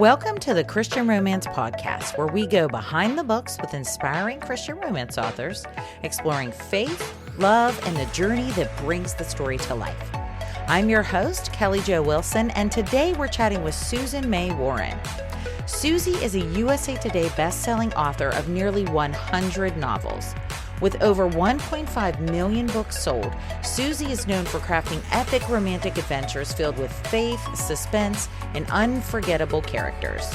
Welcome to the Christian Romance Podcast, where we go behind the books with inspiring Christian romance authors, exploring faith, love, and the journey that brings the story to life. I'm your host, Kelly Jo Wilson, and today we're chatting with Susie May Warren. Susie is a USA Today bestselling author of nearly 100 novels. With over 1.5 million books sold, Susie is known for crafting epic romantic adventures filled with faith, suspense, and unforgettable characters.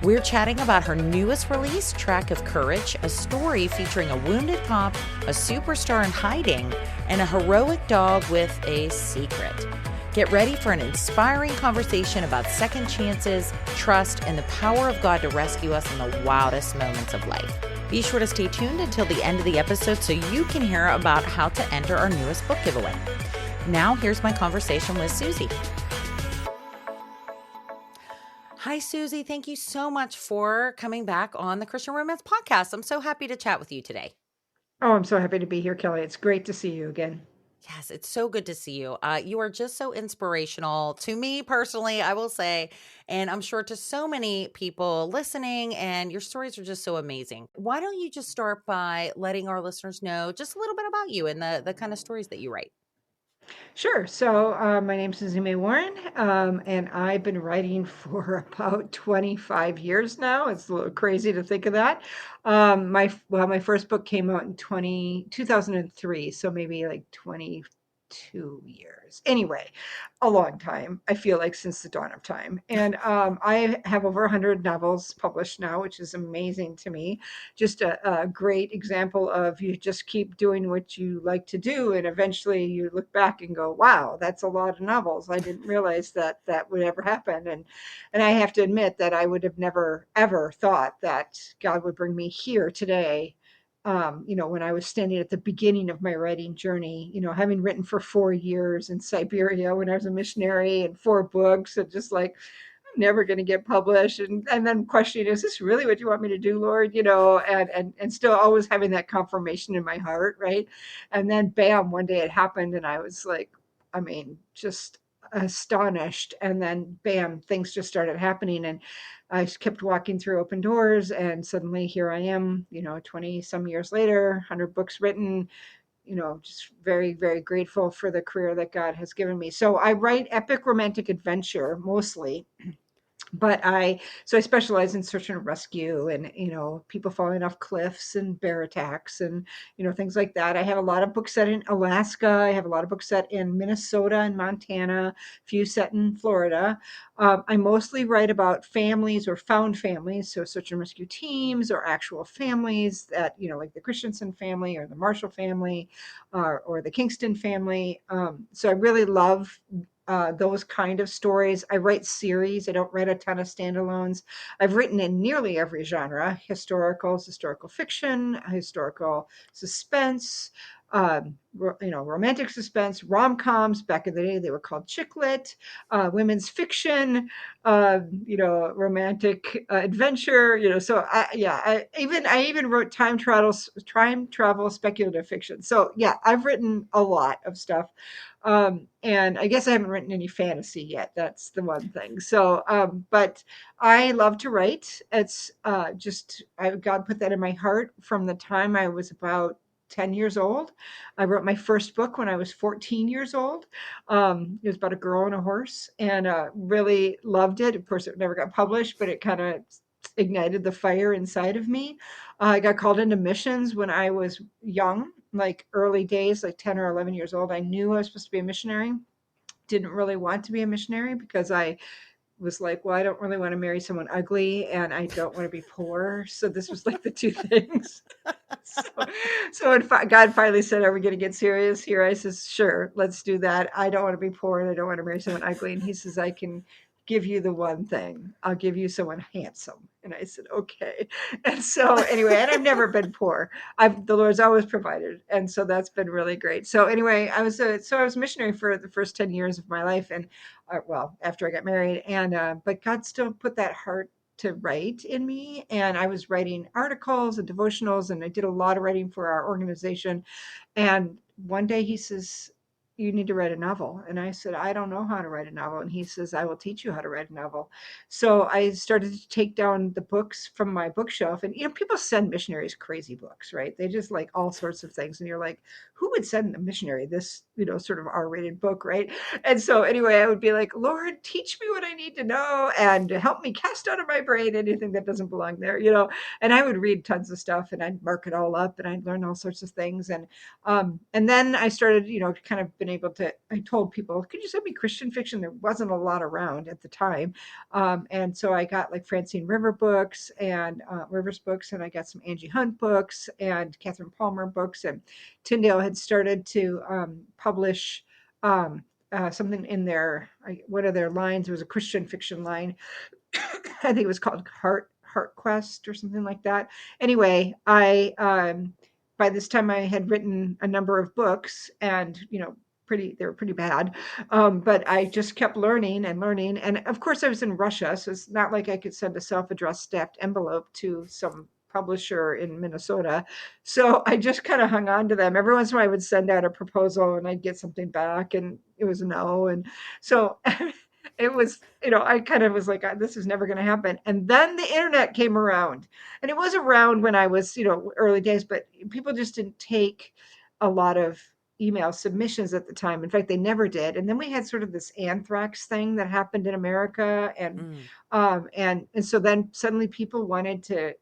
We're chatting about her newest release, Track of Courage, a story featuring a wounded cop, a superstar in hiding, and a heroic dog with a secret. Get ready for an inspiring conversation about second chances, trust, and the power of God to rescue us in the wildest moments of life. Be sure to stay tuned until the end of the episode so you can hear about how to enter our newest book giveaway. Now, here's my conversation with Susie. Hi, Susie. Thank you so much for coming back on the Christian Romance Podcast. I'm so happy to chat with you today. Oh, I'm so happy to be here, Kelly. It's great to see you again. Yes, it's so good to see you. You are just so inspirational to me personally, I will say, and I'm sure to so many people listening, and your stories are just so amazing. Why don't you just start by letting our listeners know just a little bit about you and the kind of stories that you write? Sure. So, my name's Susie May Warren, and I've been writing for about 25 years now. It's a little crazy to think of that. My first book came out in 2003, so maybe like 22 years. Anyway, a long time. I feel like since the dawn of time. And I have over 100 novels published now, which is amazing to me. Just a great example of you just keep doing what you like to do, and eventually you look back and go, wow, that's a lot of novels. I didn't realize that that would ever happen. And I have to admit that I would have never ever thought that God would bring me here today. When I was standing at the beginning of my writing journey, having written for 4 years in Siberia when I was a missionary, and 4 books, and just like, never going to get published, and then questioning, is this really what you want me to do, Lord? And still always having that confirmation in my heart, right? And then bam, one day it happened, and I was like, just astonished. And then bam, things just started happening, and I kept walking through open doors, and suddenly here I am, 20 some years later, 100 books written, just very, very grateful for the career that God has given me. So I write epic romantic adventure mostly, but I specialize in search and rescue, and people falling off cliffs and bear attacks, and things like that. I have a lot of books set in Alaska. I have a lot of books set in Minnesota and Montana, a few set in Florida. I mostly write about families or found families, so search and rescue teams or actual families that like the Christensen family or the Marshall family, or the Kingston family. So I really love those kind of stories. I write series. I don't write a ton of standalones. I've written in nearly every genre: historical fiction, historical suspense, romantic suspense, rom-coms. Back in the day, they were called chick lit, women's fiction, romantic adventure. So I even wrote time travel speculative fiction. So yeah, I've written a lot of stuff. And I guess I haven't written any fantasy yet. That's the one thing. So, but I love to write. It's God put that in my heart from the time I was about 10 years old. I wrote my first book when I was 14 years old. It was about a girl and a horse, and really loved it. Of course, it never got published, but it kind of ignited the fire inside of me. I got called into missions when I was young, like early days, like 10 or 11 years old. I knew I was supposed to be a missionary. Didn't really want to be a missionary because I was like, well, I don't really want to marry someone ugly, and I don't want to be poor. So this was like the two things. so, so when God finally said, are we going to get serious here? I says, sure, let's do that. I don't want to be poor, and I don't want to marry someone ugly. And he says, I can give you the one thing. I'll give you someone handsome. And I said, okay. And so anyway, and I've never been poor. The Lord's always provided. And so that's been really great. So anyway, I was a missionary for the first 10 years of my life. And after I got married, and but God still put that heart to write in me, and I was writing articles and devotionals, and I did a lot of writing for our organization. And one day he says, you need to write a novel. And I said, I don't know how to write a novel. And he says, I will teach you how to write a novel. So I started to take down the books from my bookshelf. And, people send missionaries crazy books, right? They just like all sorts of things. And you're like, who would send a missionary this, sort of R-rated book, right? And so anyway, I would be like, Lord, teach me what I need to know and help me cast out of my brain anything that doesn't belong there, And I would read tons of stuff and I'd mark it all up and I'd learn all sorts of things. And then I started, kind of been able to, I told people, could you send me Christian fiction? There wasn't a lot around at the time. And so I got like Francine River books and Rivers books, and I got some Angie Hunt books and Catherine Palmer books. And Tyndale had started to publish something in one of their lines. It was a Christian fiction line. I think it was called Heart Quest or something like that. Anyway, I by this time I had written a number of books, and they were pretty bad. But I just kept learning and learning, and of course I was in Russia, so it's not like I could send a self-addressed stamped envelope to some publisher in Minnesota. So I just kind of hung on to them. Every once in a while I would send out a proposal and I'd get something back and it was a no. And so it was, I kind of was like, this is never going to happen. And then the internet came around, and it was around when I was, early days, but people just didn't take a lot of email submissions at the time. In fact, they never did. And then we had sort of this anthrax thing that happened in America. Mm. And so then suddenly people wanted to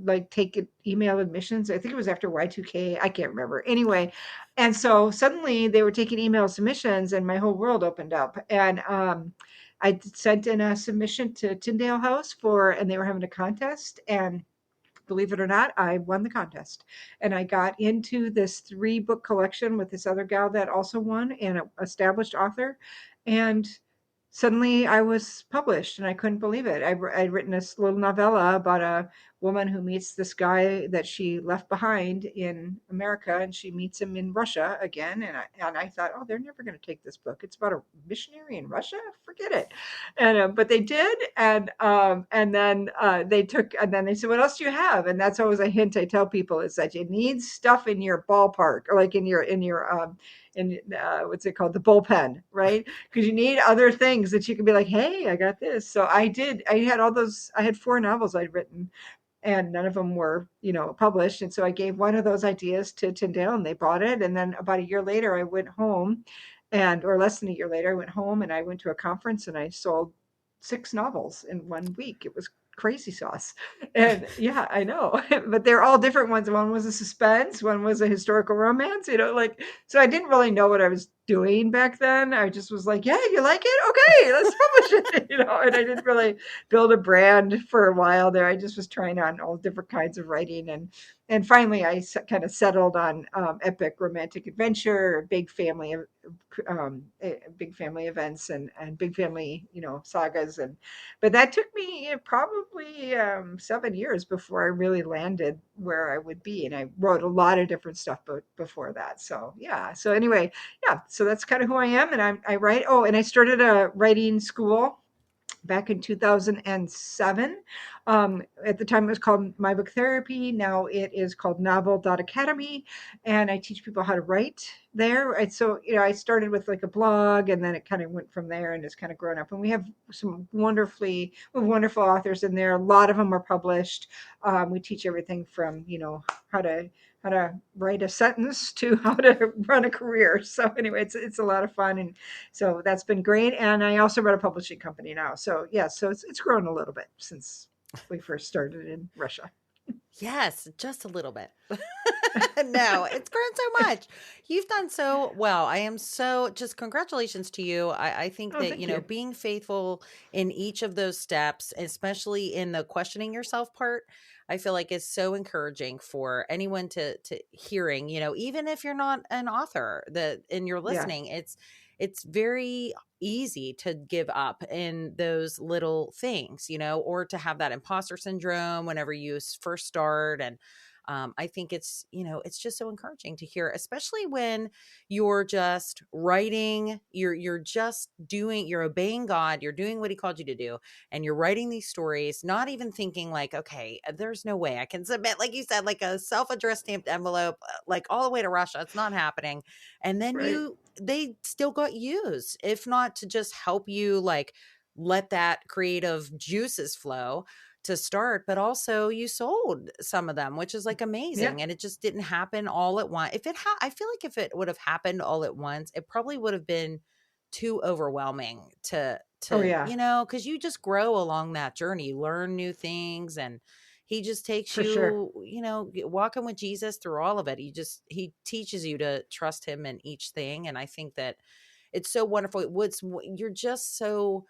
like take email admissions. I think it was after Y2K. I can't remember. Anyway, and so suddenly they were taking email submissions, and my whole world opened up. And I sent in a submission to Tyndale House and they were having a contest. And believe it or not, I won the contest, and I got into this 3-book collection with this other gal that also won, and an established author. And suddenly I was published, and I couldn't believe it. I'd written this little novella about a woman who meets this guy that she left behind in America, and she meets him in Russia again. And I thought, oh, they're never going to take this book. It's about a missionary in Russia. Forget it. And but they did, and then they took, and then they said, what else do you have? And that's always a hint I tell people, is that you need stuff in your ballpark, or like in what's it called, the bullpen, right? Because you need other things that you can be like, hey, I got this. So I did. I had 4 novels I'd written, and none of them were, published. And so I gave one of those ideas to Tyndale, and they bought it. And then about a year later, I went home, or less than a year later, I went home and I went to a conference and I sold 6 novels in 1 week. It was crazy sauce. And yeah, I know, but they're all different ones. One was a suspense, one was a historical romance, like, so I didn't really know what I was doing back then. I just was like, yeah, you like it? Okay, let's publish it, and I didn't really build a brand for a while there. I just was trying on all different kinds of writing. And finally I kind of settled on epic romantic adventure, big family events, and big family, sagas. But that took me probably 7 years before I really landed where I would be. And I wrote a lot of different stuff before that. So yeah. So anyway, yeah. So that's kind of who I am. And I write. Oh, and I started a writing school back in 2007. At the time, it was called My Book Therapy. Now it is called Novel.Academy. And I teach people how to write there. And so, I started with like a blog, and then it kind of went from there, and it's kind of grown up. And we have wonderful authors in there. A lot of them are published. We teach everything from, how to write a sentence to how to run a career. So anyway, it's a lot of fun, and so that's been great. And I also run a publishing company now. So yeah, so it's grown a little bit since we first started in Russia. Yes, just a little bit. No, it's grown so much. You've done so well. I am so just congratulations to you. I think Oh, that, thank you. being faithful in each of those steps, especially in the questioning yourself part, I feel like is so encouraging for anyone to hearing, even if you're not an author and you're Yeah. listening, it's very easy to give up in those little things, or to have that imposter syndrome whenever you first start. And I think it's just so encouraging to hear, especially when you're just writing, you're just doing, you're obeying God, you're doing what he called you to do, and you're writing these stories, not even thinking like, okay, there's no way I can submit, like you said, like a self-addressed stamped envelope, like all the way to Russia. It's not happening. And then Right. they still got used, if not to just help you like let that creative juices flow to start, but also you sold some of them, which is like Yeah. amazing. And it just didn't happen all at once. I feel like if it would have happened all at once, it probably would have been too overwhelming Oh, to, yeah, because you just grow along that journey, you learn new things, and he just takes for sure. you, walking with Jesus through all of it. He teaches you to trust him in each thing. And I think that it's so wonderful. You're just so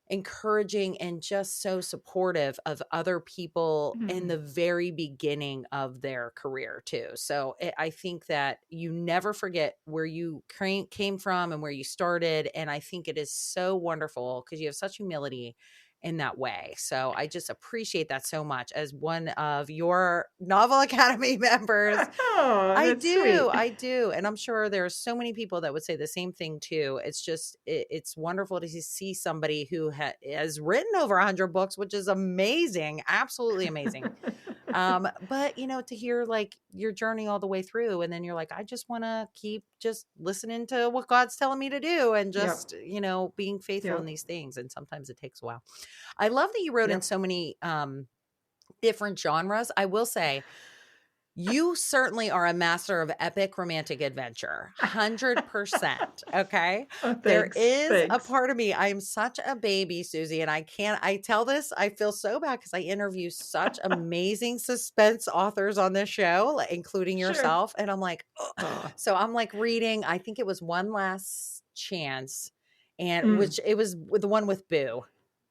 encouraging and just so supportive of other people in Mm. the very beginning of their career too. So I think that you never forget where you came from and where you started. And I think it is so wonderful because you have such humility in that way. So I just appreciate that so much as one of your Novel Academy members. Oh, that's sweet. I do, and I'm sure there are so many people that would say the same thing too. It's just it's wonderful to see somebody who has written over 100 books, which is amazing, absolutely amazing. But to hear like your journey all the way through, and then you're like, I just want to keep just listening to what God's telling me to do, and Yep. just being faithful in Yep. these things. And sometimes it takes a while. I love that you wrote in Yep. so many different genres. I will say you certainly are a master of epic romantic adventure. 100%. Okay. Oh, There thanks. is a Thanks. part of me, I'm such a baby, Susie, and I tell this, I feel so bad because I interview such amazing suspense authors on this show, like, including Sure. yourself. And I'm like, ugh. Oh. So I'm like reading, I think it was One Last Chance, and Mm. which it was the one with Boo.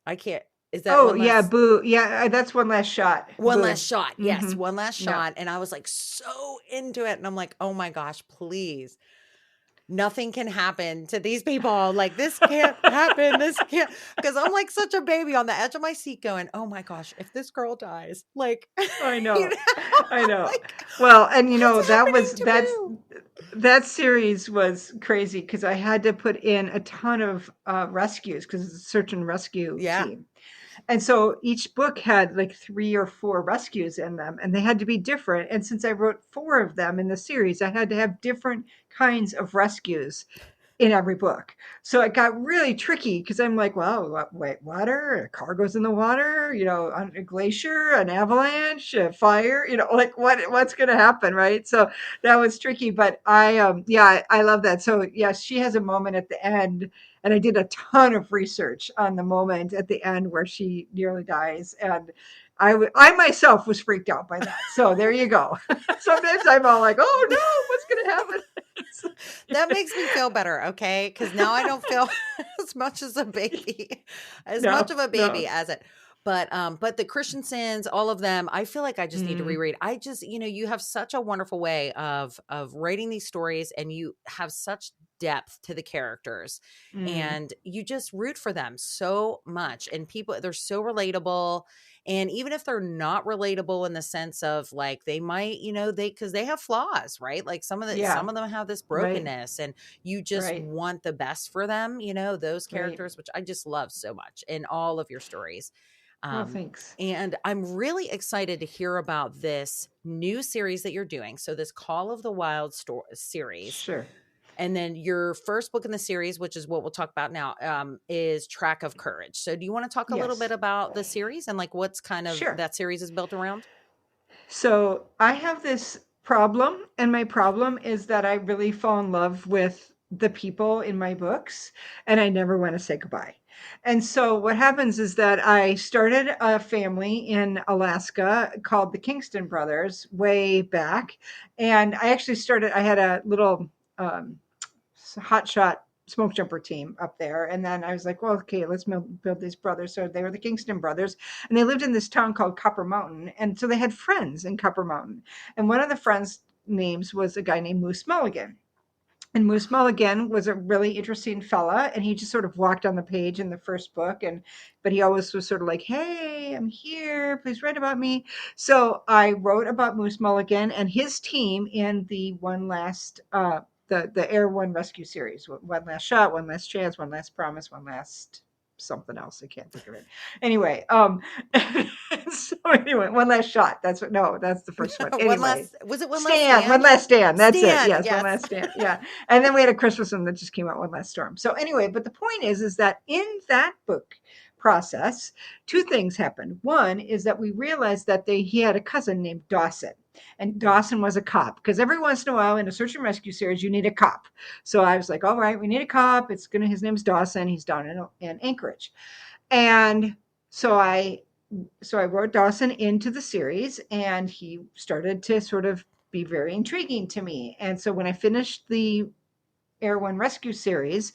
I can't, is that Oh, One yeah, Last? Boo. Yeah, that's One Last Shot. One Boo. Last Shot. Yes, Mhm. One Last Yep. Shot. And I was like so into it. And I'm like, oh my gosh, please. Nothing can happen to these people. Like, this can't happen. This can't. Because I'm like such a baby on the edge of my seat going, oh my gosh, if this girl dies, like, I you know. know, I know. like, Well, and what's happening to Boo? that series was crazy because I had to put in a ton of rescues because it's a search and rescue Yeah. team. And so each book had like 3 or 4 rescues in them, and they had to be different. And since I wrote 4 of them in the series, I had to have different kinds of rescues in every book. So it got really tricky because I'm like, well, wait, water, a car goes in the water, on a glacier, an avalanche, a fire, like what's going to happen, right? So that was tricky, but yeah, I love that. So yeah, she has a moment at the end, and I did a ton of research on the moment at the end where she nearly dies, and I myself was freaked out by that. So there you go. Sometimes I'm all like, oh no, what's going to happen? That makes me feel better, okay? Because now I don't feel as much as a baby, as much No, of a baby no. as it. But the Christian sins, all of them, I feel like I just need to Mm, reread. I just, you have such a wonderful way of writing these stories, and you have such depth to the characters, mm. and you just root for them so much. And people, they're so relatable. And even if they're not relatable in the sense of like they might, because they have flaws, right? Like Yeah, some of them have this right, brokenness, and you just right, want the best for them, those right. characters, which I just love so much in all of your stories. Well, Um, thanks. and I'm really excited to hear about this new series that you're doing. So this Call of the Wild series, Sure, and then your first book in the series, which is what we'll talk about now, is Track of Courage. So do you want to talk a little bit yes, about the series and like what's kind of sure. that series is built around? So I have this problem, and my problem is that I really fall in love with the people in my books, and I never want to say goodbye. And so what happens is that I started a family in Alaska called the Kingston Brothers way back, and I had a little um, hotshot smoke jumper team up there. And then I was like, well, okay, let's build these brothers. So they were the Kingston brothers, and they lived in this town called Copper Mountain. And so they had friends in Copper Mountain. And one of the friends' names was a guy named Moose Mulligan. And Moose Mulligan was a really interesting fella, and he just sort of walked on the page in the first book, and but he always was sort of like, "Hey, I'm here. Please write about me." So I wrote about Moose Mulligan and his team in the one last the Air One Rescue series, one last shot, one last chance, one last promise, one last something else. I can't think of it. Anyway, so anyway, one last shot. That's what. No, that's the first one. One Anyway, last, was it One Last Stand, one Stand? last stand. That's it. Stand, Yes, one yes. last stand. Yeah, and then we had a Christmas one that just came out, One Last Storm. So anyway, but the point is that in that book process, two things happened. One is that we realized that he had a cousin named Dawson. And Dawson was a cop because every once in a while in a search and rescue series, you need a cop. So I was like, all right, we need a cop. His name's Dawson. He's down in Anchorage. And so I wrote Dawson into the series, and he started to sort of be very intriguing to me. And so when I finished the Air One Rescue series,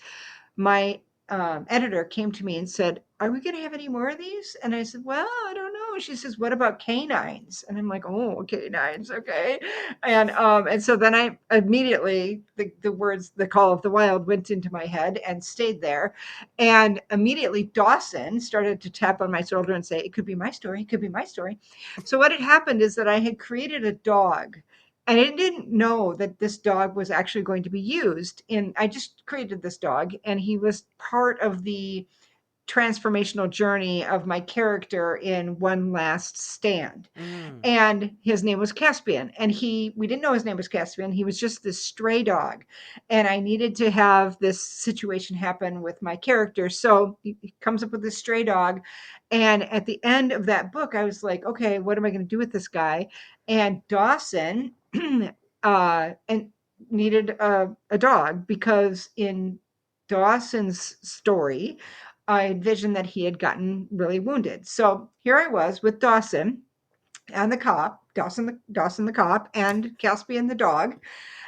my editor came to me and said, "Are we going to have any more of these?" And I said, "Well, I don't know." She says, "What about canines?" And I'm like, "Oh, canines, okay." And so then I immediately the words "the call of the wild" went into my head and stayed there. And immediately Dawson started to tap on my shoulder and say, "It could be my story. It could be my story." So what had happened is that I had created a dog, and I didn't know that this dog was actually going to be used in. I just created this dog, and he was part of the transformational journey of my character in One Last Stand. Mm. And his name was Caspian. And we didn't know his name was Caspian. He was just this stray dog. And I needed to have this situation happen with my character. So he comes up with this stray dog. And at the end of that book, I was like, okay, what am I going to do with this guy? And Dawson and needed a dog because in Dawson's story, I envisioned that he had gotten really wounded. So here I was with Dawson and the cop, Dawson the cop, and Caspian the dog.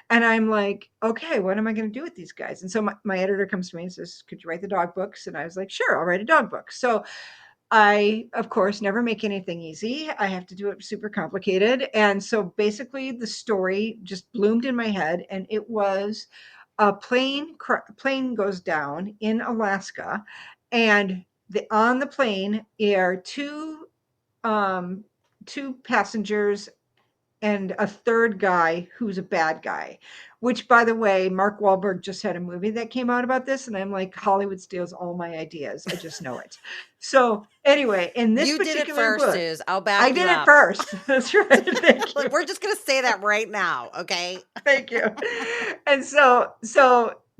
And I'm like, okay, what am I going to do with these guys? And so my editor comes to me and says, "Could you write the dog books?" And I was like, "Sure, I'll write a dog book." So I, of course, never make anything easy. I have to do it super complicated. And so basically, the story just bloomed in my head, and it was a plane goes down in Alaska, and on the plane are um, two passengers and a third guy who's a bad guy, which, by the way, Mark Wahlberg just had a movie that came out about this. And I'm like, Hollywood steals all my ideas. I just know it. So, anyway, in this You did it particular first, book, Suze. I'll I back you did it up. first. That's right. Thank you. Look, we're just going to say that right now, okay? Thank you. And so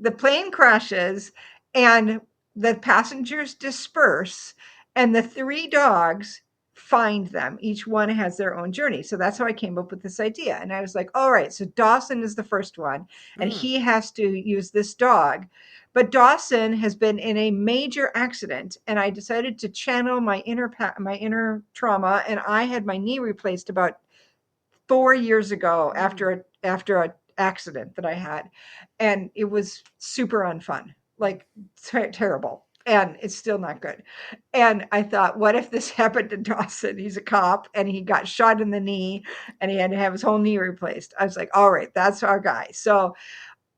the plane crashes, and the passengers disperse, and the three dogs find them. Each one has their own journey. So that's how I came up with this idea. And I was like, all right, so Dawson is the first one, and Mm. he has to use this dog. But Dawson has been in a major accident, and I decided to channel my inner trauma, and I had my knee replaced about 4 years ago Mm. after a accident that I had, and it was super unfun, like terrible, and it's still not good. And I thought, what if this happened to Dawson? He's a cop, and he got shot in the knee, and he had to have his whole knee replaced. I was like, all right, that's our guy. So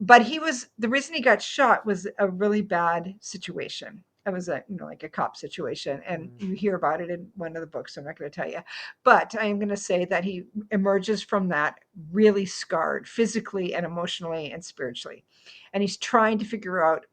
but the reason he got shot was a really bad situation. It was like a cop situation, and Mm. you hear about it in one of the books. So I'm not going to tell you, but I'm going to say that he emerges from that really scarred physically and emotionally and spiritually, and he's trying to figure out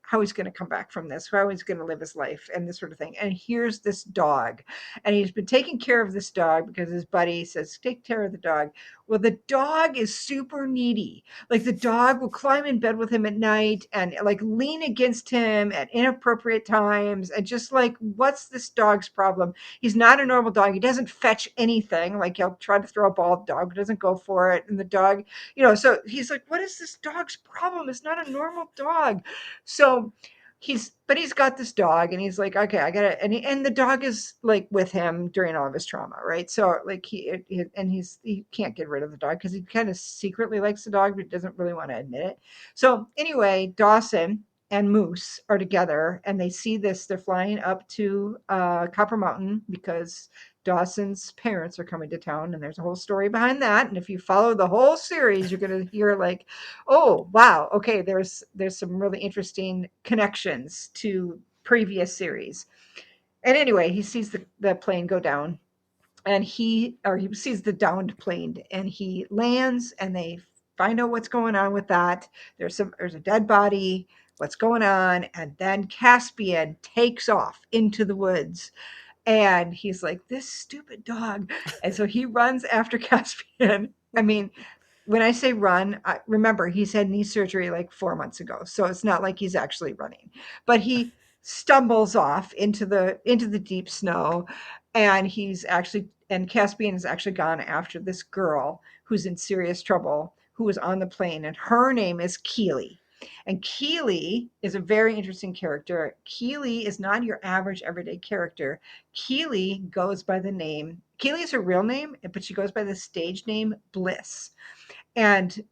how he's gonna come back from this, how he's gonna live his life, and this sort of thing. And here's this dog, and he's been taking care of this dog because his buddy says, "Take care of the dog." Well, the dog is super needy. Like the dog will climb in bed with him at night and like lean against him at inappropriate times. And just like, what's this dog's problem? He's not a normal dog. He doesn't fetch anything. Like he'll try to throw a ball, the dog doesn't go for it. And the dog, so he's like, what is this dog's problem? It's not a normal dog. So he's got this dog, and he's like, okay, I gotta, and the dog is like with him during all of his trauma, right? So like he can't get rid of the dog because he kind of secretly likes the dog, but doesn't really want to admit it. So anyway, Dawson and Moose are together, and they see this. They're flying up to Copper Mountain because Dawson's parents are coming to town, and there's a whole story behind that. And if you follow the whole series, you're going to hear like, oh wow, okay, there's some really interesting connections to previous series. And anyway, he sees the plane go down, and he sees the downed plane, and he lands, and they find out what's going on with that. There's a dead body. What's going on? And then Caspian takes off into the woods, and he's like, this stupid dog. And so he runs after Caspian. I mean, when I say run, remember he's had knee surgery like 4 months ago, so it's not like he's actually running. But he stumbles off into the deep snow, and Caspian has actually gone after this girl who's in serious trouble, who was on the plane, and her name is Keely. And Keely is a very interesting character. Keely is not your average everyday character. Keely goes by the name. Keely is her real name, but she goes by the stage name Bliss. And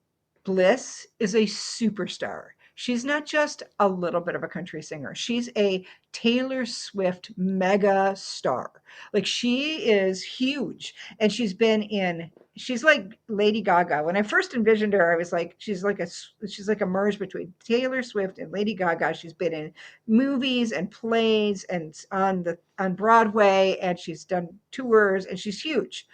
Bliss is a superstar. She's not just a little bit of a country singer. She's a Taylor Swift mega star. Like, she is huge, and she's like Lady Gaga. When I first envisioned her, I was like, she's like a merge between Taylor Swift and Lady Gaga. She's been in movies and plays and on Broadway, and she's done tours, and she's huge.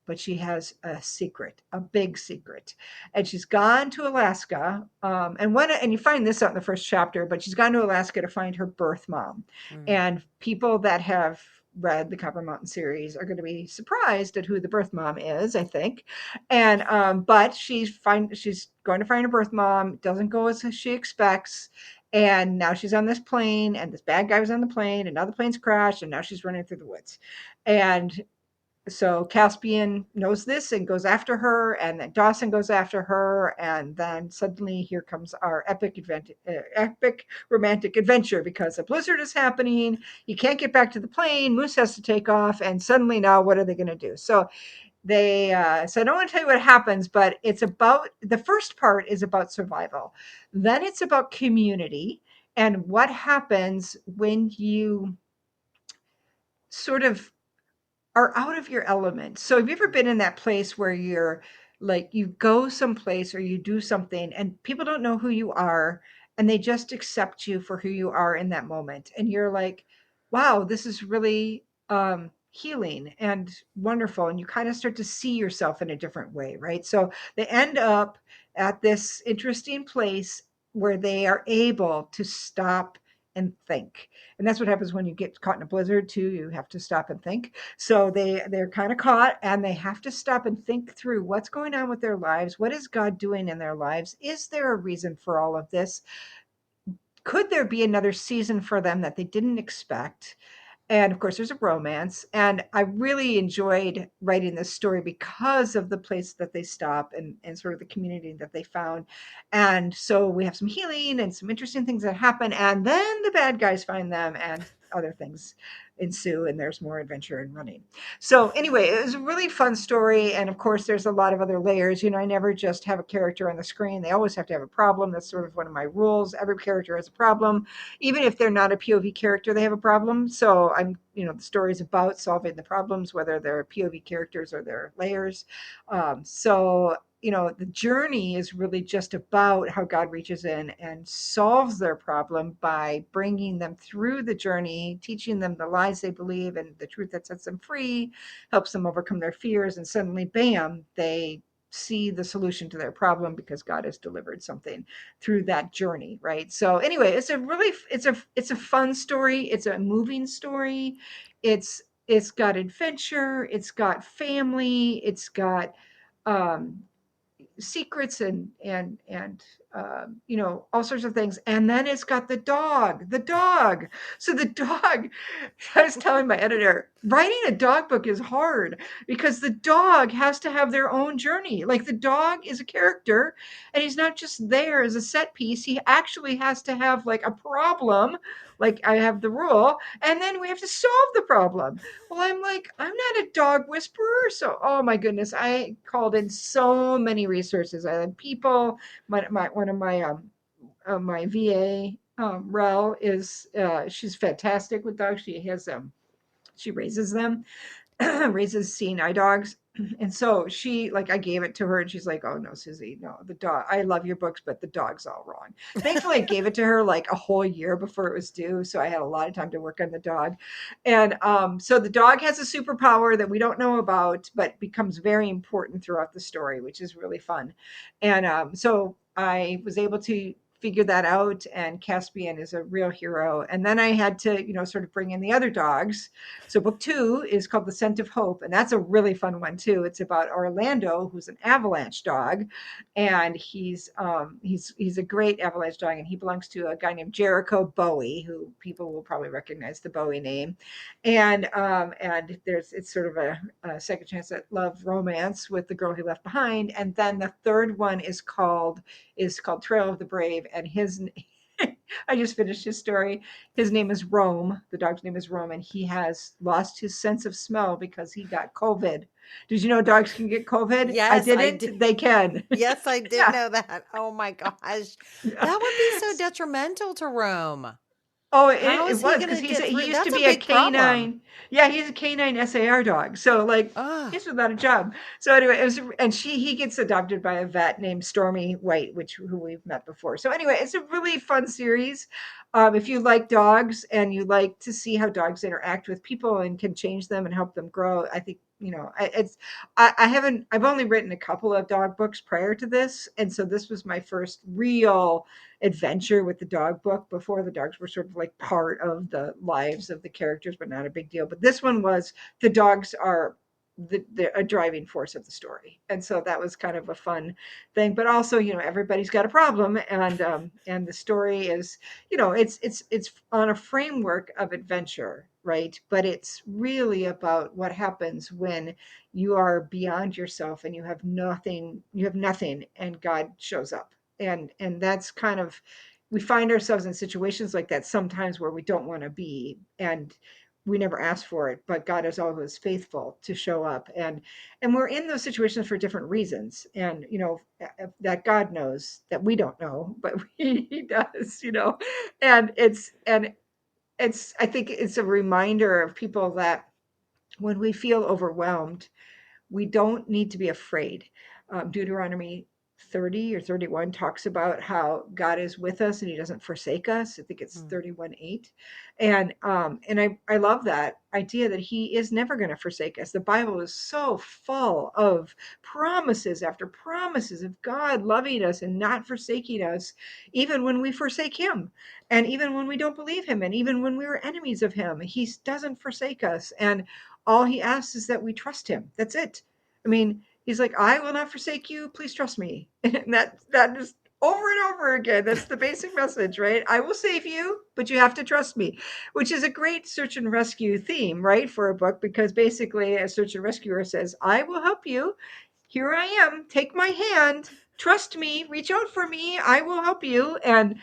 But she has a secret, a big secret, and she's gone to Alaska. And you find this out in the first chapter, but she's gone to Alaska to find her birth mom. Mm. And people that have read the Copper Mountain series are going to be surprised at who the birth mom is, I think. And but she's going to find her birth mom. Doesn't go as she expects. And now she's on this plane, and this bad guy was on the plane, and now the plane's crashed, and now she's running through the woods. And so Caspian knows this and goes after her, and then Dawson goes after her, and then suddenly here comes our epic romantic adventure, because a blizzard is happening. You can't get back to the plane. Moose has to take off, and suddenly now what are they going to do? So I don't want to tell you what happens, but it's about the first part is about survival. Then it's about community and what happens when you sort of are out of your element. So have you ever been in that place where you're like, you go someplace or you do something and people don't know who you are, and they just accept you for who you are in that moment, and you're like, wow, this is really healing and wonderful, and you kind of start to see yourself in a different way, right? So they end up at this interesting place where they are able to stop and think. And that's what happens when you get caught in a blizzard too. You have to stop and think. So they're kind of caught, and they have to stop and think through what's going on with their lives. What is God doing in their lives? Is there a reason for all of this? Could there be another season for them that they didn't expect? And of course, there's a romance. And I really enjoyed writing this story because of the place that they stop, and sort of the community that they found. And so we have some healing and some interesting things that happen. And then the bad guys find them, and other things ensue, and there's more adventure and running. So anyway, it was a really fun story. And of course, there's a lot of other layers. I never just have a character on the screen. They always have to have a problem. That's sort of one of my rules. Every character has a problem. Even if they're not a POV character, they have a problem. So the story is about solving the problems, whether they're POV characters or they're layers. The journey is really just about how God reaches in and solves their problem by bringing them through the journey, teaching them the lies they believe and the truth that sets them free, helps them overcome their fears, and suddenly, bam, they see the solution to their problem because God has delivered something through that journey, right? So anyway, it's a fun story. It's a moving story. It's got adventure. It's got family. It's got um, secrets and all sorts of things. And then it's got the dog. So the dog, I was telling my editor, writing a dog book is hard because the dog has to have their own journey. Like, the dog is a character, and he's not just there as a set piece. He actually has to have like a problem. Like, I have the rule, and then we have to solve the problem. Well, I'm like, I'm not a dog whisperer. So, oh my goodness, I called in so many resources. I had people, one of my VA Rel is she's fantastic with dogs. She raises them, raises seeing eye dogs. And so she, like, I gave it to her and she's like, oh no, Susie, no, the dog, I love your books, but the dog's all wrong. Thankfully, I gave it to her like a whole year before it was due. So I had a lot of time to work on the dog. And so the dog has a superpower that we don't know about, but becomes very important throughout the story, which is really fun. And so I was able to figure that out, and Caspian is a real hero. And then I had to, sort of bring in the other dogs. So book two is called The Scent of Hope, and that's a really fun one too. It's about Orlando, who's an avalanche dog, and he's a great avalanche dog, and he belongs to a guy named Jericho Bowie, who people will probably recognize the Bowie name. And there's it's sort of a second chance at love romance with the girl he left behind. And then the third one is called Trail of the Brave, and his I just finished his story. His name is Rome. The dog's name is Rome, and he has lost his sense of smell because he got COVID. Did you know dogs can get COVID? I Yes, I did. didn't. They can. Yes, I did Yeah. know that. Oh my gosh. Yeah. That would be so detrimental to Rome. Oh, How it is he was going because to get he through? used to That's a be a big problem. canine. Yeah, he's a canine SAR dog. So like Ugh. he's without a job. So anyway, and he gets adopted by a vet named Stormy White, who we've met before. So anyway, it's a really fun series. If you like dogs and you like to see how dogs interact with people and can change them and help them grow, I think I've only written a couple of dog books prior to this, and so this was my first real adventure with the dog book. Before, the dogs were sort of like part of the lives of the characters, but not a big deal. But this one was, the dogs are a driving force of the story, and so that was kind of a fun thing. But also, everybody's got a problem, and the story is, it's on a framework of adventure, right? But it's really about what happens when you are beyond yourself and you have nothing, and God shows up. And that's kind of, we find ourselves in situations like that sometimes where we don't want to be, and we never asked for it, but God is always faithful to show up. And we're in those situations for different reasons. And that God knows that we don't know, but he does. And I think it's a reminder of people that when we feel overwhelmed, we don't need to be afraid. Deuteronomy 30 or 31 talks about how God is with us and he doesn't forsake us. I think it's Mm. 31:8. And I love that idea that he is never going to forsake us. The Bible is so full of promises after promises of God loving us and not forsaking us, even when we forsake him, and even when we don't believe him, and even when we were enemies of him. He doesn't forsake us. And all he asks is that we trust him. That's it. I mean, he's like, I will not forsake you. Please trust me. And that is over and over again. That's the basic message, right? I will save you, but you have to trust me, which is a great search and rescue theme, right? For a book, because basically a search and rescuer says, I will help you. Here I am. Take my hand. Trust me. Reach out for me. I will help you. And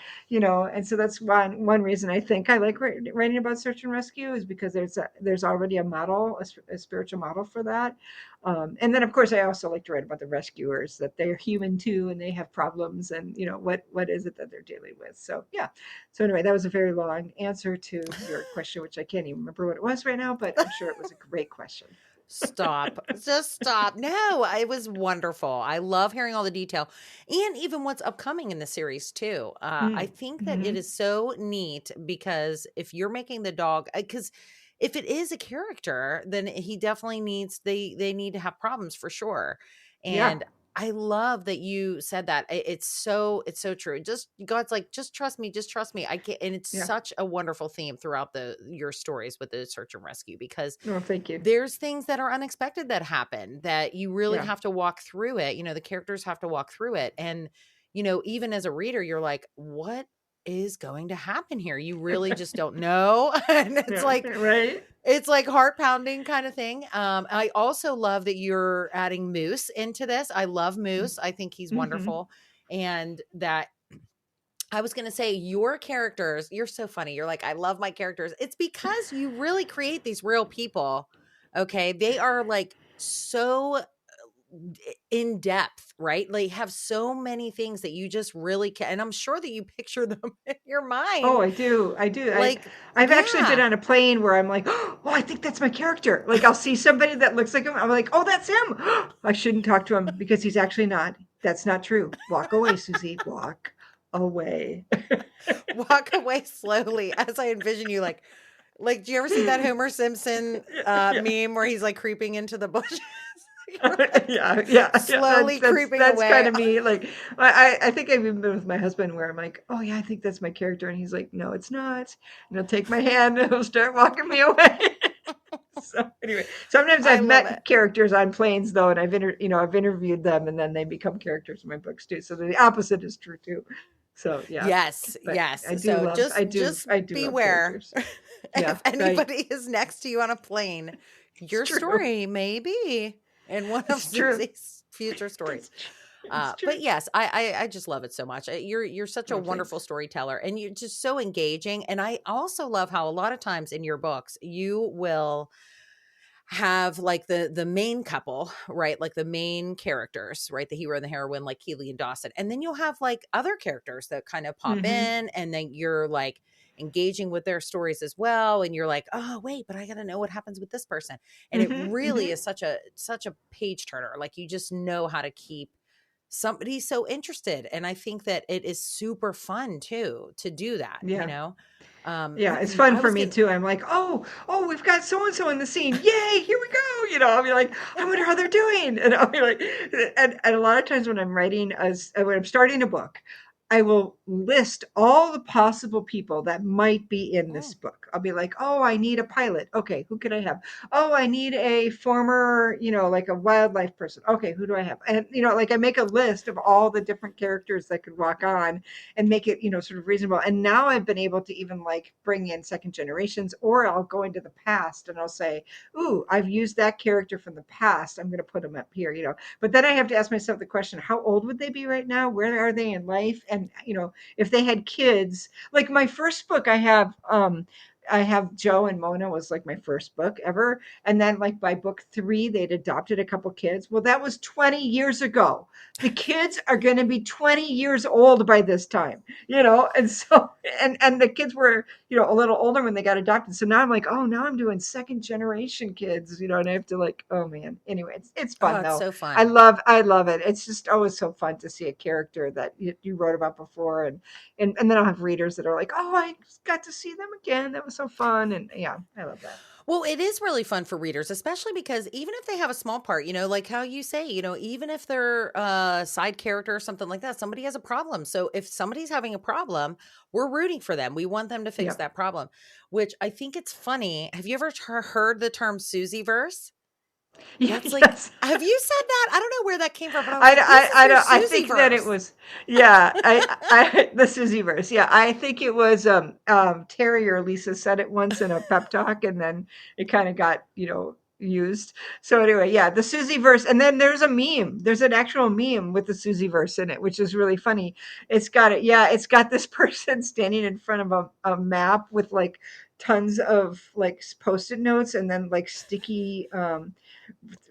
so that's one reason I think I like writing about search and rescue, is because there's already a model, a spiritual model for that. And then of course I also like to write about the rescuers, that they're human too, and they have problems, and what is it that they're dealing with. So yeah. So anyway, that was a very long answer to your question, which I can't even remember what it was right now, but I'm sure it was a great question. Stop. Just stop. No, it was wonderful. I love hearing all the detail and even what's upcoming in the series too. I think that it Mm-hmm. is so neat because if you're making the dog, because if it is a character, then he definitely needs they need to have problems for sure. Yeah. And I love that you said that. It's so true. Just God's like, just trust me, just trust me. I can't, and it's Yeah. such a wonderful theme throughout your stories with the search and rescue because No, thank you. there's things that are unexpected that happen that you really Yeah. have to walk through it. The characters have to walk through it. And, even as a reader, you're like, what is going to happen here? You really just don't know. And Yeah. Right. it's like heart pounding kind of thing. I also love that you're adding Moose into this. I love Moose. I think he's Mm-hmm. wonderful. And that I was going to say, your characters, you're so funny. You're like, I love my characters. It's because you really create these real people. Okay. They are like so in depth, right? Like have so many things that you just really can. And I'm sure that you picture them in your Oh, mind. I do. I do. Like, I've actually been yeah. on a plane where I'm like, oh, I think that's my character. Like I'll see somebody that looks like him. I'm like, oh, that's him. I shouldn't talk to him because he's actually not. That's not true. Walk away, Susie. Walk away. Walk away slowly as I envision you like, do you ever see that Homer Simpson Yeah. meme where he's like creeping into the bushes? You're like Yeah. slowly creeping That's kind away. of me. Like I think I've even been with my husband where I'm like, oh yeah, I think that's my character, and he's like, no, it's not. And he'll take my hand and he'll start walking me away. So anyway, sometimes I I've love it. met characters on planes though, and I've interviewed them, and then they become characters in my books too. So the opposite is true too. So yeah, Yes, but yes. So just I do love beware characters. Yeah, if right. anybody is next to you on a plane, It's your true. story may be in one of It's true. Susie's future stories. It's But true. yes, I just love it so much. You're such a Oh, wonderful thanks. storyteller, and you're just so engaging. And I also love how a lot of times in your books you will have like the main couple, right? Like the main characters, right? The hero and the heroine, like Keely and Dawson. And then you'll have like other characters that kind of pop Hmm. in, and then you're like engaging with their stories as well. And you're like, oh wait, but I gotta know what happens with this person. And it Hmm. really Hmm. is such a page turner. Like you just know how to keep somebody so interested. And I think that it is super fun too to do that, you Yeah. know? Yeah, it's fun I for was me gonna too. I'm like, we've got so and so in the scene. Yay, here we go. I'll be like, I wonder how they're doing. And I'll be like, and a lot of times when I'm writing, as when I'm starting a book, I will list all the possible people that might be in this mm, book. I'll be like, oh, I need a pilot. Okay, who could I have? Oh, I need a former, like a wildlife person. Okay, who do I have? And, like I make a list of all the different characters that could walk on and make it, sort of reasonable. And now I've been able to even like bring in second generations, or I'll go into the past and I'll say, ooh, I've used that character from the past. I'm going to put them up here. But then I have to ask myself the question, how old would they be right now? Where are they in life? And, if they had kids, like my first book I have Joe and Mona was like my first book ever. And then like by book 3, they'd adopted a couple kids. Well, that was 20 years ago. The kids are going to be 20 years old by this time, and so and the kids were, a little older when they got adopted. So now I'm like, oh, now I'm doing second generation kids, and I have to like, oh man. Anyway, it's oh, fun it's though. so I fun. love I love it. It's just always so fun to see a character that you wrote about before, and then I'll have readers that are like, oh, I got to see them again. That was so fun. And yeah, I love that. Well, it is really fun for readers, especially because even if they have a small part, like how you say, even if they're a side character or something like that, somebody has a problem. So if somebody's having a problem, we're rooting for them. We want them to fix Yeah. that problem, which I think it's funny. Have you ever heard the term Susie verse? Yeah, That's like, yes. have you said that? I don't know where that came from, but I was like, this is I your don't. I Susie think that it verse. was, yeah. The Susie verse. Yeah, I think it was. Terry or Lisa said it once in a pep talk, and then it kind of got used. So anyway, yeah, the Susie verse, and then there's a meme. There's an actual meme with the Susie verse in it, which is really funny. It's got it. Yeah, it's got this person standing in front of a map with like tons of like post-it notes and then like sticky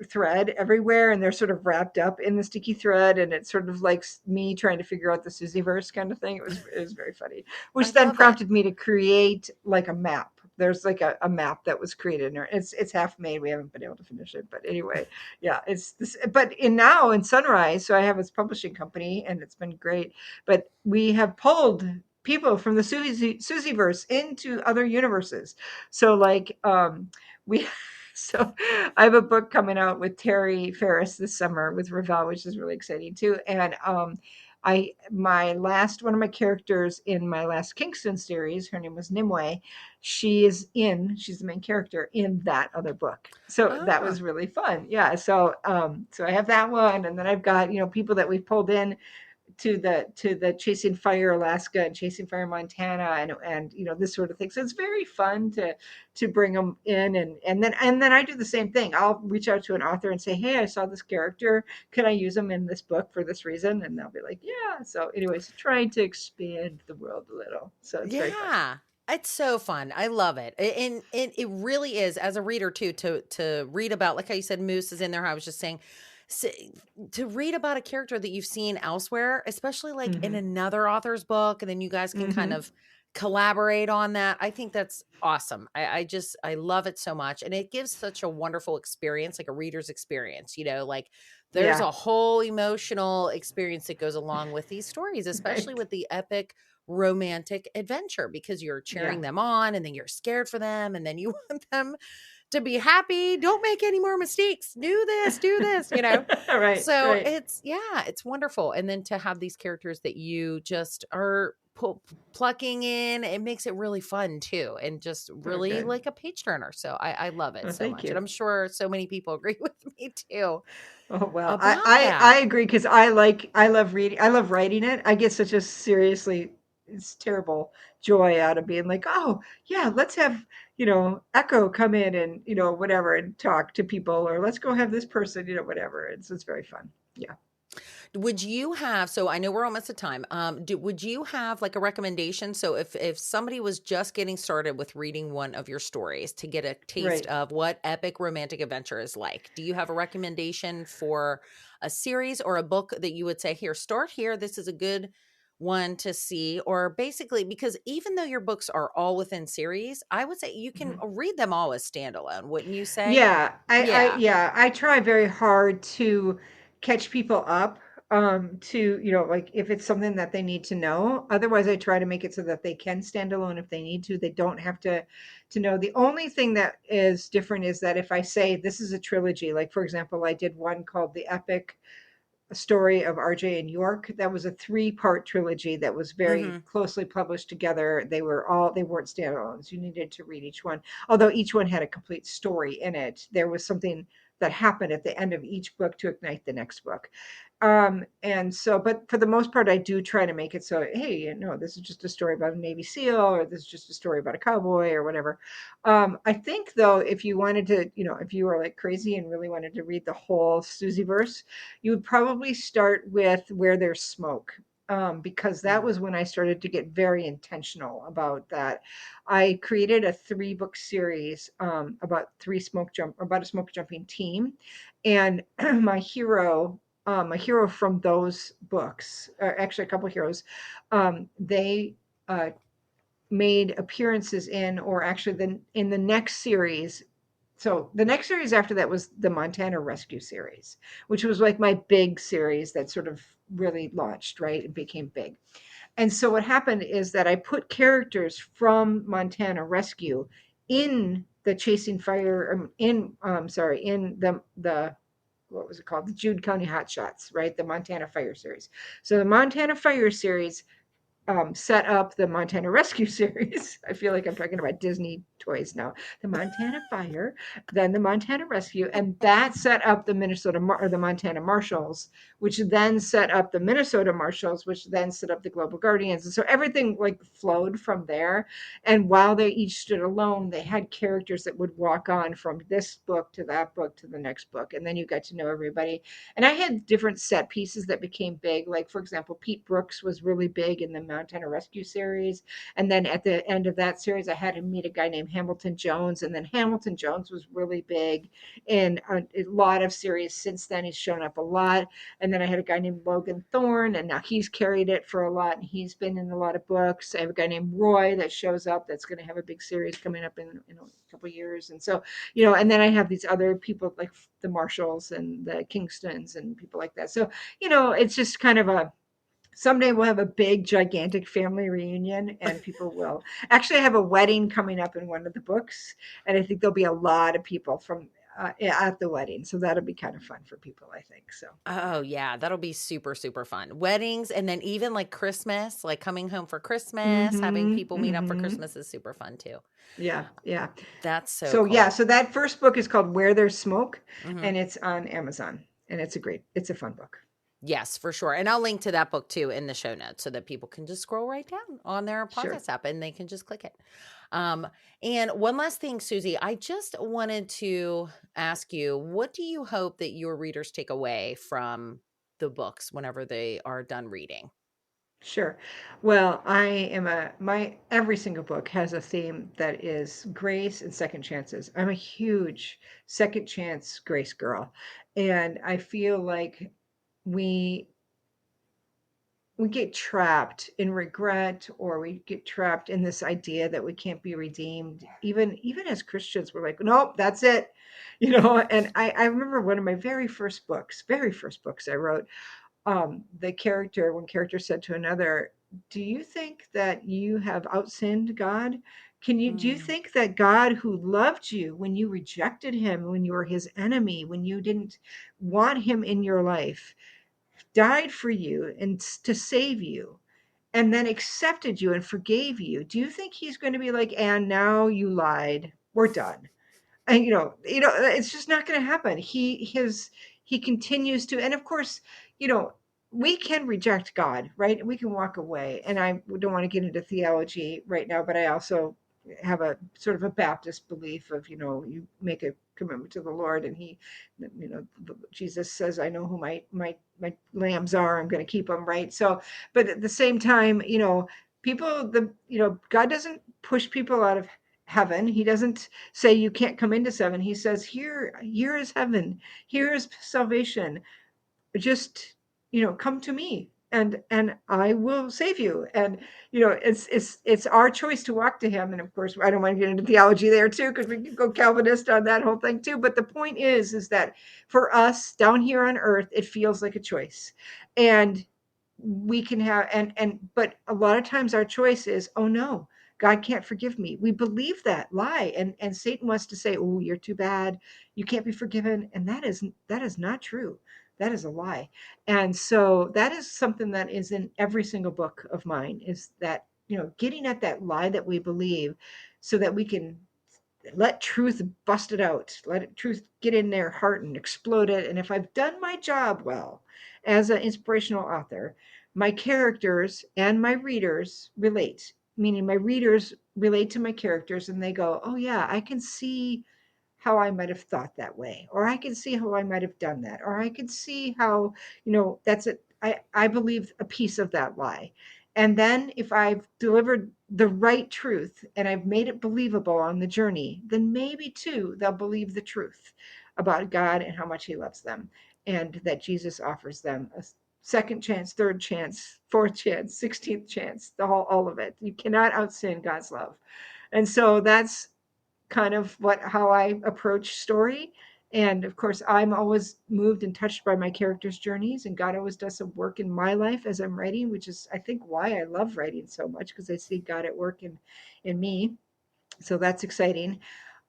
thread everywhere, and they're sort of wrapped up in the sticky thread, and it's sort of like me trying to figure out the Susie verse kind of thing. It was very funny, I which then love it. prompted me to create like a map. There's like a map that was created in there. It's half made. We haven't been able to finish it, but anyway, yeah, it's this. But in Sunrise, so I have this publishing company, and it's been great. But we have pulled people from the Susie verse into other universes. So like we so I have a book coming out with Terry Ferris this summer with Ravel, which is really exciting too. And I my last one of my characters in my last Kingston series, her name was Nimue. She's the main character in that other book. So that Ah, was really fun. Yeah. So I have that one, and then I've got people that we've pulled in to the Chasing Fire Alaska and Chasing Fire Montana, and this sort of thing. So it's very fun to bring them in, and then I do the same thing. I'll reach out to an author and say, hey, I saw this character. Can I use them in this book for this reason? And they'll be like, yeah. So anyways, trying to expand the world a little. So it's very fun. yeah. It's so fun. I love it. And it really is as a reader too to read about like how you said Moose is in there. I was just saying s to read about a character that you've seen elsewhere, especially like in Mhm. another author's book, and then you guys can kind Mhm. of collaborate on that. I think that's awesome. I love it so much. And it gives such a wonderful experience, like a reader's experience, like there's Yeah. a whole emotional experience that goes along with these stories, especially Right. with the epic romantic adventure, because you're Yeah. cheering them on and then you're scared for them and then you want them to be happy. Don't make any more mistakes. Do this. Right, So right. it's wonderful. And then to have these characters that you just are plucking in, it makes it really fun too. And just Oh, really good. like a page turner. So I love it Well, so thank much. And you. I'm sure so many people agree with me too Oh, well, I about I I that. agree because I love reading. I love writing it. I get such a seriously it's terrible joy out of being like, "Oh, yeah, let's have, Echo come in and, whatever and talk to people or let's go have this person, whatever." It's very fun. Yeah. Would you have, so I know we're almost at time. Would you have like a recommendation? So if somebody was just getting started with reading one of your stories to get a taste Right. of what epic romantic adventure is like, do you have a recommendation for a series or a book that you would say, here, start here. This is a good one to see, or basically, because even though your books are all within series, I would say you can Mhm. read them all as standalone, wouldn't you say? Yeah, Yeah. I try very hard to catch people up to, like if it's something that they need to know. Otherwise, I try to make it so that they can stand alone if they need to. They don't have to know. The only thing that is different is that if I say this is a trilogy, like for example, I did one called The Epic Story of RJ and York. That was a three-part trilogy that was very Mm-hmm. closely published together. They weren't standalones. You needed to read each one. Although each one had a complete story in it. There was something that happened at the end of each book to ignite the next book. And so, but for the most part, I do try to make it so, hey, this is just a story about a Navy SEAL, or this is just a story about a cowboy, or whatever. I think though, if you wanted to, if you were like crazy and really wanted to read the whole Susie verse, you would probably start with Where There's Smoke. Because that Mm. was when I started to get very intentional about that. I created a three-book series about a smoke jumping team, and my hero from those books, or actually a couple heroes, they uh, made appearances in, or actually in the next series. So the next series after that was the Montana Rescue series, which was like my big series that sort of really launched, right? It became big. And so what happened is that I put characters from Montana Rescue in the Chasing Fire, in the what was it called? The Jude County Hot Shots, right? The Montana Fire series. So the Montana Fire series set up the Montana Rescue series. I feel like I'm talking about Disney toys now. The Montana Fire, then the Montana Rescue, and that set up the or the Montana Marshals, which then set up the Minnesota Marshals, which then set up the Global Guardians. And so everything like flowed from there. And while they each stood alone, they had characters that would walk on from this book to that book to the next book, and then you got to know everybody. And I had different set pieces that became big. Like, for example, Pete Brooks was really big in the Montana Rescue series. And then at the end of that series, I had him meet a guy named Hamilton Jones. And then Hamilton Jones was really big in a lot of series since then. He's shown up a lot. And then I had a guy named Logan Thorne, and now he's carried it for a lot. And he's been in a lot of books. I have a guy named Roy that shows up that's going to have a big series coming up in a couple of years. And so, and then I have these other people like the Marshalls and the Kingstons and people like that. So, it's just kind of a someday we'll have a big, gigantic family reunion and people will actually I have a wedding coming up in one of the books. And I think there'll be a lot of people from at the wedding. So that'll be kind of fun for people, I think. So, Oh, yeah, that'll be super, super fun. Weddings and then even like Christmas, like coming home for Christmas, having mm-hmm, people meet up for mm-hmm. Christmas is super fun too. Yeah, yeah. That's so So, yeah, cool. so that first book is called Where There's Smoke, Mhm. and it's on Amazon. And it's a fun book. Yes, for sure. And I'll link to that book too in the show notes so that people can just scroll right down on their Sure. podcast app and they can just click it. Um, and one last thing, Susie, I just wanted to ask you, what do you hope that your readers take away from the books whenever they are done reading? Sure. Well, my every single book has a theme that is grace and second chances. I'm a huge second chance grace girl. And I feel like we we get trapped in regret, or we get trapped in this idea that we can't be redeemed. Even as Christians, we're like, nope, that's it. And I remember one of my very first books I wrote, one character said to another, do you think that you have outsinned God? Do you Mm, think that God, who loved you when you rejected him, when you were his enemy, when you didn't want him in your life, died for you and to save you, and then accepted you and forgave you, do you think he's going to be like, and now you lied, we're done? And it's just not going to happen. He continues to, and of course, you know we can reject God, right? We can walk away, and I don't want to get into theology right now, but I also have a sort of a Baptist belief of, you make a commitment to the Lord, and Jesus says, I know who my lambs are, I'm going to keep them, right? So, but at the same time, people, God doesn't push people out of heaven. He doesn't say you can't come into seven. He says, here is heaven, here is salvation. Just, come to me, and I will save you. And it's our choice to walk to him. And of course, I don't want to get into theology there too, because we could go Calvinist on that whole thing too. But the point is that for us down here on earth, it feels like a choice. And we can have, but a lot of times our choice is, oh no, God can't forgive me. We believe that lie, and Satan wants to say, oh, you're too bad, you can't be forgiven. And that is not true. That is a lie. And so that is something that is in every single book of mine, is that, getting at that lie that we believe, so that we can let truth bust it out, truth get in their heart and explode it. And if I've done my job well as an inspirational author, my characters and my readers relate, meaning my readers relate to my characters, and they go, oh yeah, I can see how I might have thought that way, or I can see how I might have done that, or I can see how, that's it. I believe a piece of that lie. And then if I've delivered the right truth and I've made it believable on the journey, then maybe too they'll believe the truth about God and how much he loves them, and that Jesus offers them a second chance, third chance, fourth chance, 16th chance, all of it. You cannot outsin God's love. And so that's kind of how I approach story. And of course, I'm always moved and touched by my characters' journeys, and God always does some work in my life as I'm writing, which is, I think, why I love writing so much, because I see God at work in me. So that's exciting.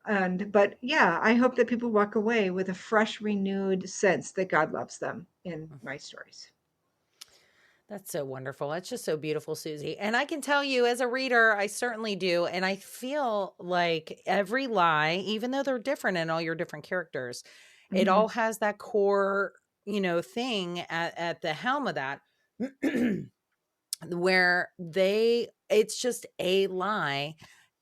But yeah, I hope that people walk away with a fresh, renewed sense that God loves them in my stories. that's so wonderful. It's just so beautiful, Susie. And I can tell you, as a reader, I certainly do. And I feel like every lie, even though they're different in all your different characters, it all Hmm. has that core, thing at the helm of that, where it's just a lie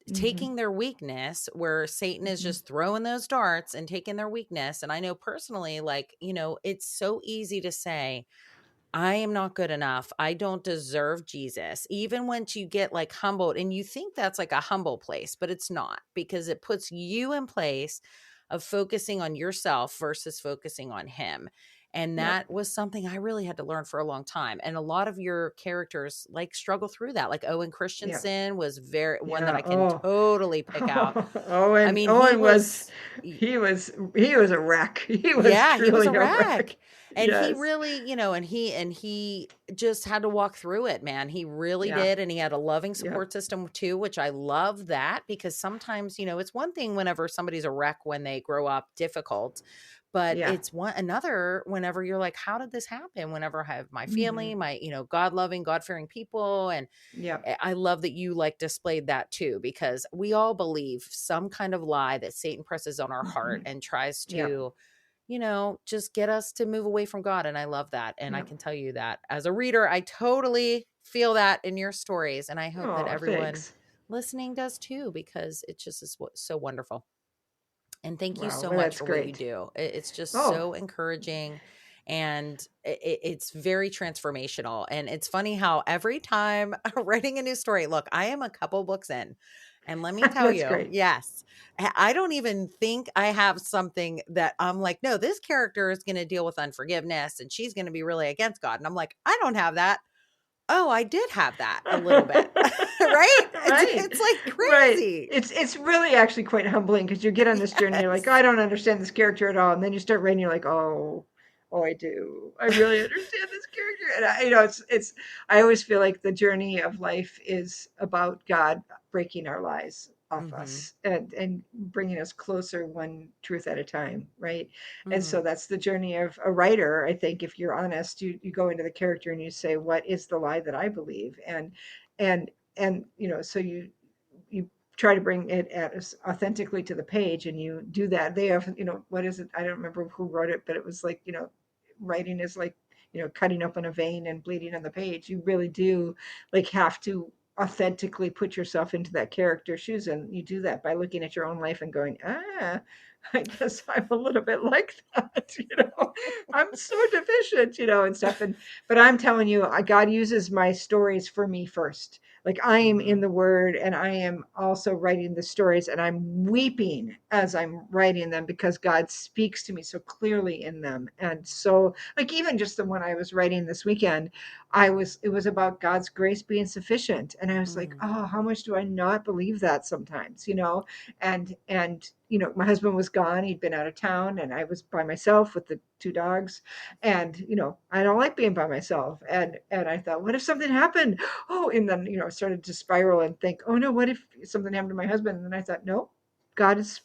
Hmm. taking their weakness, where Satan is Hmm. just throwing those darts and taking their weakness. And I know personally, like, it's so easy to say, I am not good enough. I don't deserve Jesus. Even when you get like humbled, and you think that's like a humble place, but it's not, because it puts you in place of focusing on yourself versus focusing on him. And Yep. that was something I really had to learn for a long time. And a lot of your characters like struggle through that. Like Owen Yep. Christensen was very one that Yeah. I can Oh. totally pick out. I Owen mean, Owen was y- he was a wreck. He was yeah, he was a truly a wreck. wreck. And he Yes. really, and he just had to walk through it, man. He really Yeah. did. And he had a loving Yep. support system too, which I love that, because sometimes, it's one thing whenever somebody's a wreck when they grow up difficult, but Yeah. it's one another whenever you're like, how did this happen? Whenever I have my Hmm. family, my, God loving, God fearing people. And Yep. I love that you like displayed that too, because we all believe some kind of lie that Satan presses on our heart Hmm. and tries Yep. to, just get us to move away from God. And I love that. And I Yep. can tell you that as a reader, I totally feel that in your stories. And I hope that Oh, everyone thanks. listening does too, because it just is so wonderful. And thank you Wow. so Well, much that's for what you great. do. It's just Oh. so encouraging, and it's very transformational. And it's funny how every time writing a new story, look, I am a couple books in, And let me tell That's you, great. yes, I don't even think I have something that I'm like, no, this character is going to deal with unforgiveness and she's going to be really against God. And I'm like, I don't have that. Oh, I did have that a little bit, right? Right. It's like Right. crazy. It's really actually quite humbling because you get on this journey, you're like, "Oh, Yes. I don't understand this character at all." And then you start reading, you're like, "Oh, oh, I do. I really understand this character." And I always feel like the journey of life is about God breaking our lies off Hmm. us and bringing us closer one truth at a time, right? And Hmm. so that's the journey of a writer. I think if you're honest, you go into the character and you say, "What is the lie that I believe?" And so you try to bring it as authentically to the page, and you do that. They have, what is it? I don't remember who wrote it, but it was like, writing is like, cutting open a vein and bleeding on the page. You really do like have to authentically put yourself into that character's shoes, and you do that by looking at your own life and going, I guess I'm a little bit like that. I'm so deficient, and stuff. But I'm telling you, God uses my stories for me first. Like I am in Hmm. the word and I am also writing the stories, and I'm weeping as I'm writing them because God speaks to me so clearly in them. And so like even just the one I was writing this weekend, it was about God's grace being sufficient. And I was like, Hmm. oh, how much do I not believe that sometimes, and my husband was gone. He'd been out of town and I was by myself with the two dogs. And I don't like being by myself. And I thought, what if something happened? Oh, and then I started to spiral and think, oh no, what if something happened to my husband? And then I thought, no, God's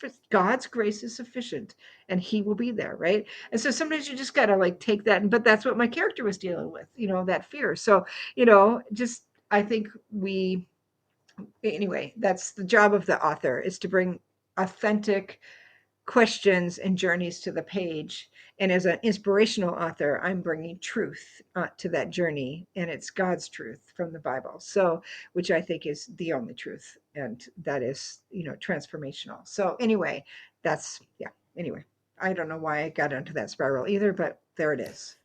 grace is sufficient and he will be there, right? And so sometimes you just gotta like take that. But that's what my character was dealing with, that fear. So just I think we anyway, that's the job of the author, is to bring authentic questions and journeys to the page. And as an inspirational author, I'm bringing truth to that journey, and it's God's truth from the Bible. So, which I think is the only truth, and that is, transformational. So, anyway, that's yeah. Anyway, I don't know why I got into that spiral either, but there it is.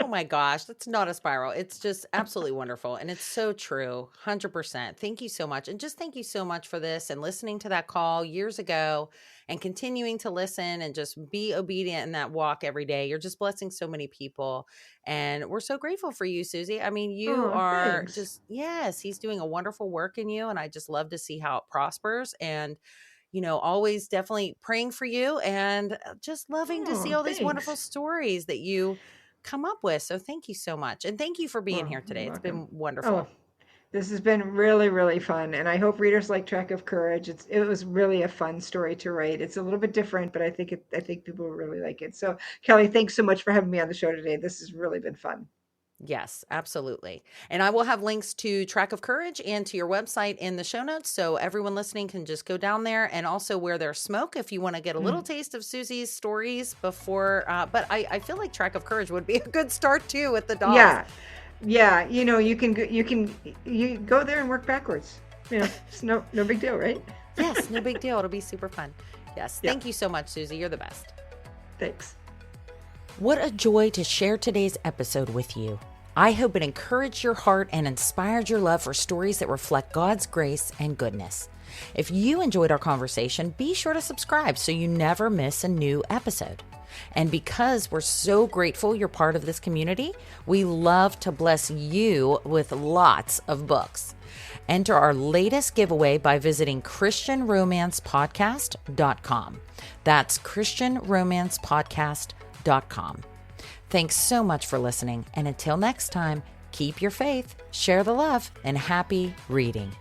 Oh my gosh, that's not a spiral. It's just absolutely wonderful. And it's so true. 100%. Thank you so much. And just thank you so much for this and listening to that call years ago and continuing to listen and just be obedient in that walk every day. You're just blessing so many people. And we're so grateful for you, Susie. I mean, you Oh, are thanks. just, yes, he's doing a wonderful work in you. And I just love to see how it prospers. And always definitely praying for you and just loving to see Oh, all these wonderful thanks. stories that you come up with. So thank you so much. And thank you for being Well, here you're today. It's welcome. been Oh, wonderful. this has been really, really fun, and I hope readers like Track of Courage. It was really a fun story to write. It's a little bit different, but I think people will really like it. So, Kelly, thanks so much for having me on the show today. This has really been fun. Yes, absolutely. And I will have links to Track of Courage and to your website in the show notes. So everyone listening can just go down there, and also Where There's Smoke if you want to get a little Mm. taste of Susie's stories before. But I feel like Track of Courage would be a good start too with the dogs. Yeah, yeah. You go there and work backwards. It's no big deal, right? Yes, no big deal. It'll be super fun. Yes. Yeah. Thank you so much, Susie. You're the best. Thanks. What a joy to share today's episode with you. I hope it encouraged your heart and inspired your love for stories that reflect God's grace and goodness. If you enjoyed our conversation, be sure to subscribe so you never miss a new episode. And because we're so grateful you're part of this community, we love to bless you with lots of books. Enter our latest giveaway by visiting ChristianRomancePodcast.com. That's ChristianRomancePodcast.com. Thanks so much for listening, and until next time, keep your faith, share the love, and happy reading.